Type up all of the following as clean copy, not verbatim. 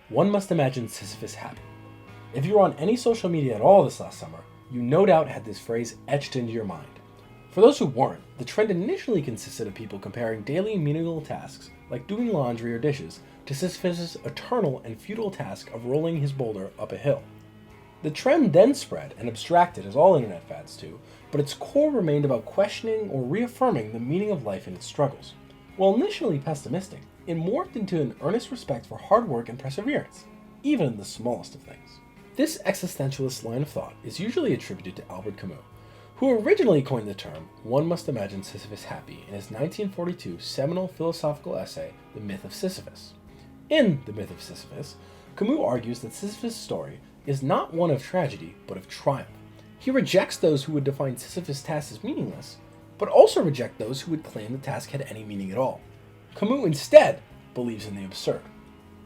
one must imagine Sisyphus happy. If you were on any social media at all this last summer, you no doubt had this phrase etched into your mind. For those who weren't, the trend initially consisted of people comparing daily meaningless tasks, like doing laundry or dishes, to Sisyphus' eternal and futile task of rolling his boulder up a hill. The trend then spread and abstracted, as all internet fads do, but its core remained about questioning or reaffirming the meaning of life and its struggles. While initially pessimistic, it morphed into an earnest respect for hard work and perseverance, even in the smallest of things. This existentialist line of thought is usually attributed to Albert Camus, who originally coined the term "one must imagine Sisyphus happy" in his 1942 seminal philosophical essay, The Myth of Sisyphus. In The Myth of Sisyphus, Camus argues that Sisyphus' story is not one of tragedy, but of triumph. He rejects those who would define Sisyphus' task as meaningless, but also reject those who would claim the task had any meaning at all. Camus instead believes in the absurd.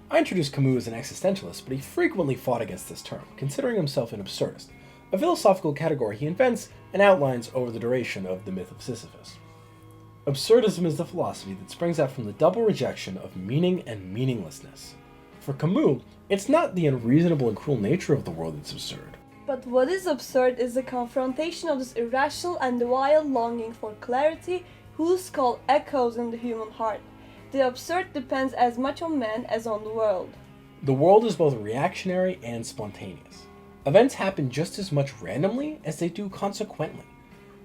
I introduced Camus as an existentialist, but he frequently fought against this term, considering himself an absurdist, a philosophical category he invents and outlines over the duration of The Myth of Sisyphus. Absurdism is the philosophy that springs out from the double rejection of meaning and meaninglessness. For Camus, it's not the unreasonable and cruel nature of the world that's absurd. But what is absurd is the confrontation of this irrational and wild longing for clarity whose call echoes in the human heart. The absurd depends as much on man as on the world. The world is both reactionary and spontaneous. Events happen just as much randomly as they do consequently.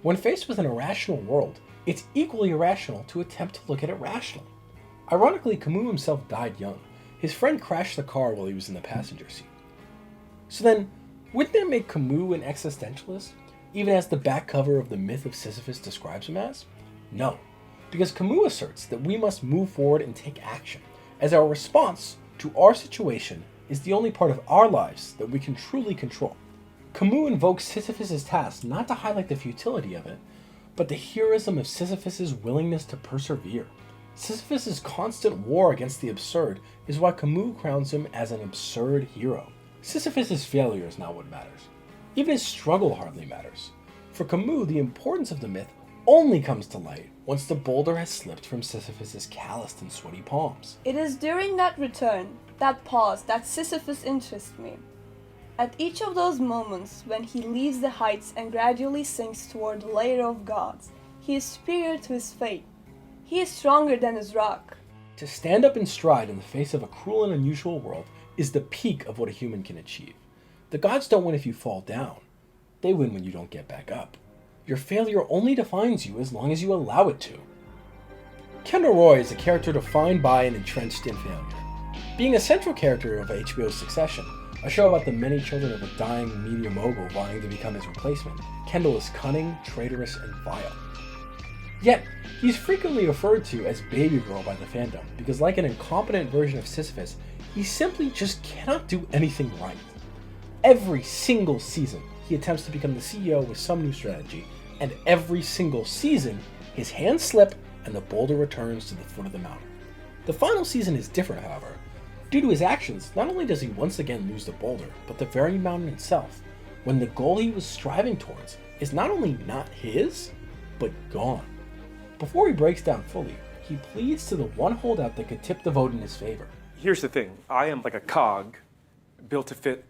When faced with an irrational world, it's equally irrational to attempt to look at it rationally. Ironically, Camus himself died young. His friend crashed the car while he was in the passenger seat. So then, wouldn't that make Camus an existentialist, even as the back cover of The Myth of Sisyphus describes him as? No, because Camus asserts that we must move forward and take action, as our response to our situation is the only part of our lives that we can truly control. Camus invokes Sisyphus' task not to highlight the futility of it, but the heroism of Sisyphus' willingness to persevere. Sisyphus' constant war against the absurd is why Camus crowns him as an absurd hero. Sisyphus' failure is not what matters. Even his struggle hardly matters. For Camus, the importance of the myth only comes to light once the boulder has slipped from Sisyphus' calloused and sweaty palms. It is during that return, that pause, that Sisyphus interests me. At each of those moments when he leaves the heights and gradually sinks toward the lair of gods, he is superior to his fate. He is stronger than his rock. To stand up in stride in the face of a cruel and unusual world is the peak of what a human can achieve. The gods don't win if you fall down. They win when you don't get back up. Your failure only defines you as long as you allow it to. Kendall Roy is a character defined by and entrenched in failure. Being a central character of HBO's Succession, a show about the many children of a dying media mogul vying to become his replacement, Kendall is cunning, traitorous, and vile. Yet, he's frequently referred to as Baby Girl by the fandom because, like an incompetent version of Sisyphus, he simply just cannot do anything right. Every single season, he attempts to become the CEO with some new strategy, and every single season, his hands slip and the boulder returns to the foot of the mountain. The final season is different, however. Due to his actions, not only does he once again lose the boulder, but the very mountain itself, when the goal he was striving towards is not only not his, but gone. Before he breaks down fully, he pleads to the one holdout that could tip the vote in his favor. Here's the thing. I am like a cog built to fit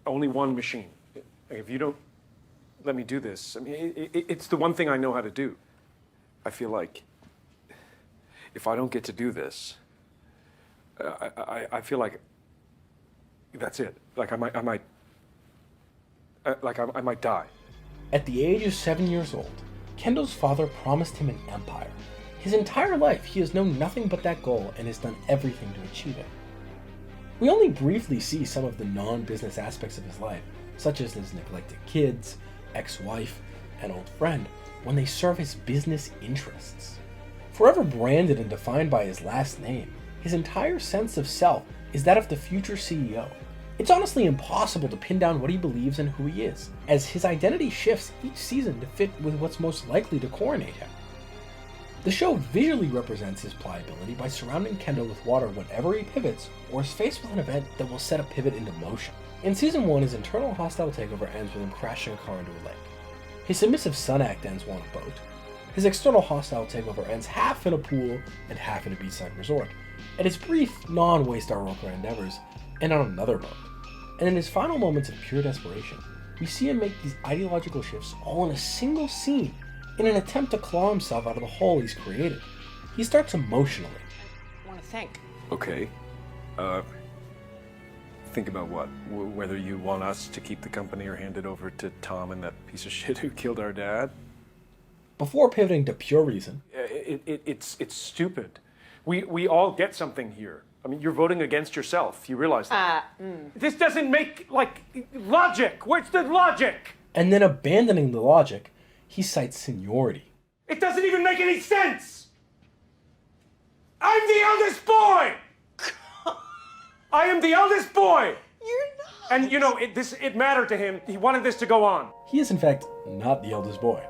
only one machine. Like, if you don't let me do this, I mean, it's the one thing I know how to do. I feel like if I don't get to do this, I feel like that's it. Like I might die. At the age of 7 years old, Kendall's father promised him an empire. His entire life, he has known nothing but that goal and has done everything to achieve it. We only briefly see some of the non-business aspects of his life, such as his neglected kids, ex-wife, and old friend, when they serve his business interests. Forever branded and defined by his last name, his entire sense of self is that of the future CEO. It's honestly impossible to pin down what he believes and who he is, as his identity shifts each season to fit with what's most likely to coronate him. The show visually represents his pliability by surrounding Kendall with water whenever he pivots or is faced with an event that will set a pivot into motion. In Season 1, his internal hostile takeover ends with him crashing a car into a lake. His submissive son act ends while on a boat. His external hostile takeover ends half in a pool and half in a beachside resort. at his brief, non-waste our work endeavors, and on another boat. And in his final moments of pure desperation, we see him make these ideological shifts all in a single scene in an attempt to claw himself out of the hole he's created. He starts emotionally. I want to think. Okay. Think about what? Whether you want us to keep the company or hand it over to Tom and that piece of shit who killed our dad? Before pivoting to pure reason, It's stupid. We all get something here. I mean, you're voting against yourself. You realize that? This doesn't make, logic. Where's the logic? and then abandoning the logic, he cites seniority. It doesn't even make any sense. I'm the eldest boy. I am the eldest boy. You're not. And it mattered to him. He wanted this to go on. He is in fact not the eldest boy.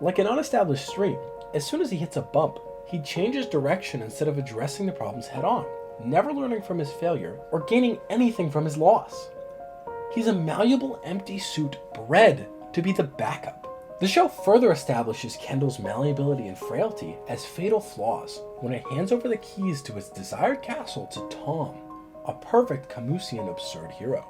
Like an unestablished stream, as soon as he hits a bump, he changes direction instead of addressing the problems head on, never learning from his failure or gaining anything from his loss. He's a malleable empty suit bred to be the backup. The show further establishes Kendall's malleability and frailty as fatal flaws when it hands over the keys to its desired castle to Tom, a perfect Camusian absurd hero.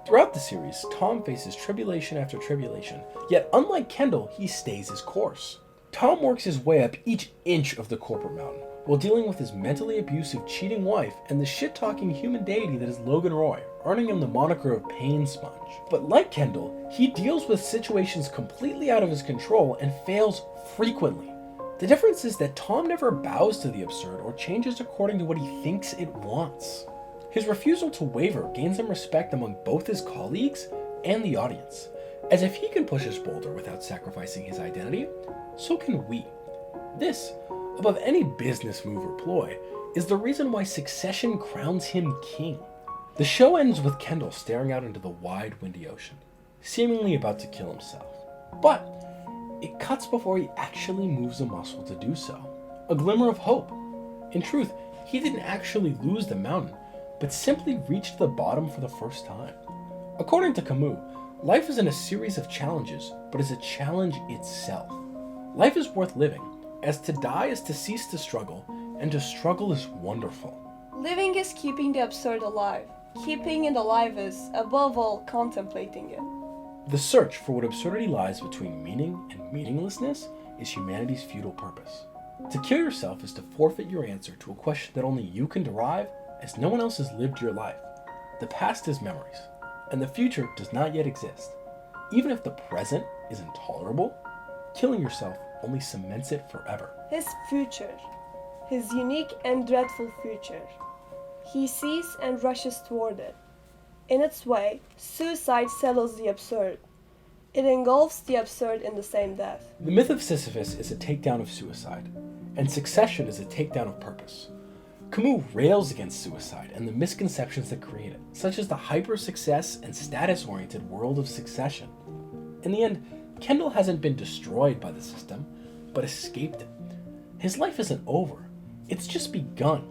Throughout the series, Tom faces tribulation after tribulation, yet unlike Kendall, he stays his course. Tom works his way up each inch of the corporate mountain, while dealing with his mentally abusive, cheating wife and the shit-talking human deity that is Logan Roy, earning him the moniker of Pain Sponge. But like Kendall, he deals with situations completely out of his control and fails frequently. The difference is that Tom never bows to the absurd or changes according to what he thinks it wants. His refusal to waver gains him respect among both his colleagues and the audience, as if he can push his boulder without sacrificing his identity, so can we. This, above any business move or ploy, is the reason why Succession crowns him king. The show ends with Kendall staring out into the wide, windy ocean, seemingly about to kill himself. But it cuts before he actually moves a muscle to do so. A glimmer of hope. In truth, he didn't actually lose the mountain, but simply reached the bottom for the first time. According to Camus, life isn't a series of challenges, but is a challenge itself. Life is worth living, as to die is to cease to struggle, and to struggle is wonderful. Living is keeping the absurd alive. Keeping it alive is, above all, contemplating it. The search for what absurdity lies between meaning and meaninglessness is humanity's futile purpose. To kill yourself is to forfeit your answer to a question that only you can derive, as no one else has lived your life. The past is memories, and the future does not yet exist. Even if the present is intolerable, killing yourself only cements it forever. His future. His unique and dreadful future. He sees and rushes toward it. In its way, suicide settles the absurd. It engulfs the absurd in the same death. The myth of Sisyphus is a takedown of suicide, and Succession is a takedown of purpose. Camus rails against suicide and the misconceptions that create it, such as the hyper-success and status-oriented world of Succession. In the end, Kendall hasn't been destroyed by the system, but escaped it. His life isn't over, it's just begun.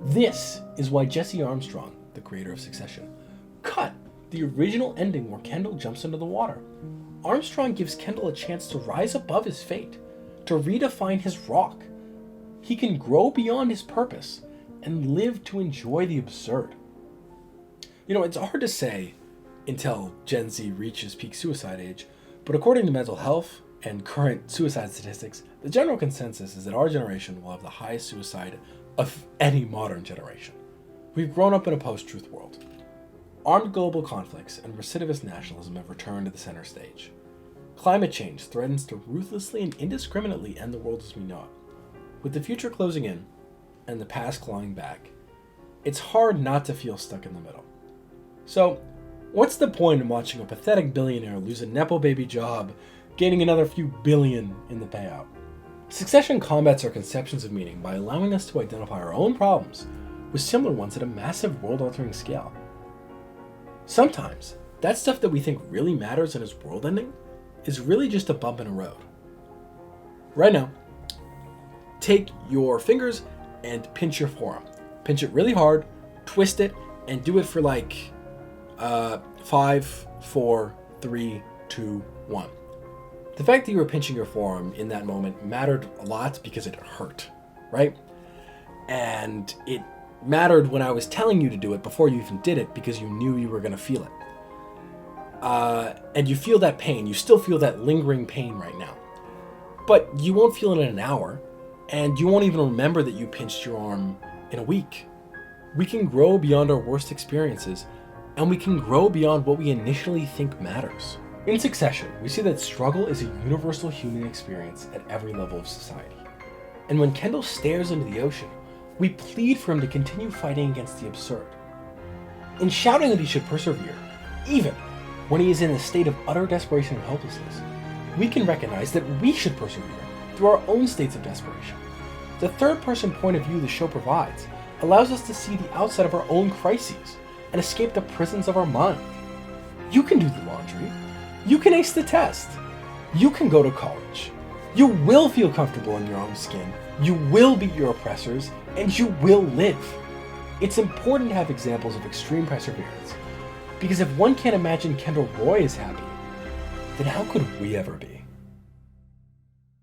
This is why Jesse Armstrong, the creator of Succession, cut the original ending where Kendall jumps into the water. Armstrong gives Kendall a chance to rise above his fate, to redefine his rock. He can grow beyond his purpose and live to enjoy the absurd. It's hard to say until Gen Z reaches peak suicide age, but according to mental health and current suicide statistics, the general consensus is that our generation will have the highest suicide of any modern generation. We've grown up in a post-truth world. Armed global conflicts and recidivist nationalism have returned to the center stage. Climate change threatens to ruthlessly and indiscriminately end the world as we know it. With the future closing in and the past clawing back, it's hard not to feel stuck in the middle. So, what's the point in watching a pathetic billionaire lose a nepo baby job, gaining another few billion in the payout? Succession combats our conceptions of meaning by allowing us to identify our own problems with similar ones at a massive world-altering scale. Sometimes, that stuff that we think really matters and is world-ending is really just a bump in a road. Right now, take your fingers and pinch your forearm. Pinch it really hard, twist it, and do it for 5, 4, 3, 2, 1. The fact that you were pinching your forearm in that moment mattered a lot because it hurt, right? And it mattered when I was telling you to do it before you even did it because you knew you were going to feel it. And you feel that pain. You still feel that lingering pain right now. But you won't feel it in an hour, and you won't even remember that you pinched your arm in a week. We can grow beyond our worst experiences, and we can grow beyond what we initially think matters. In Succession, we see that struggle is a universal human experience at every level of society. And when Kendall stares into the ocean, we plead for him to continue fighting against the absurd. In shouting that he should persevere, even when he is in a state of utter desperation and hopelessness, we can recognize that we should persevere through our own states of desperation. The third-person point of view the show provides allows us to see the outside of our own crises and escape the prisons of our mind. You can do the laundry. You can ace the test. You can go to college. You will feel comfortable in your own skin. You will beat your oppressors, and you will live. It's important to have examples of extreme perseverance, because if one can't imagine Kendall Roy is happy, then how could we ever be?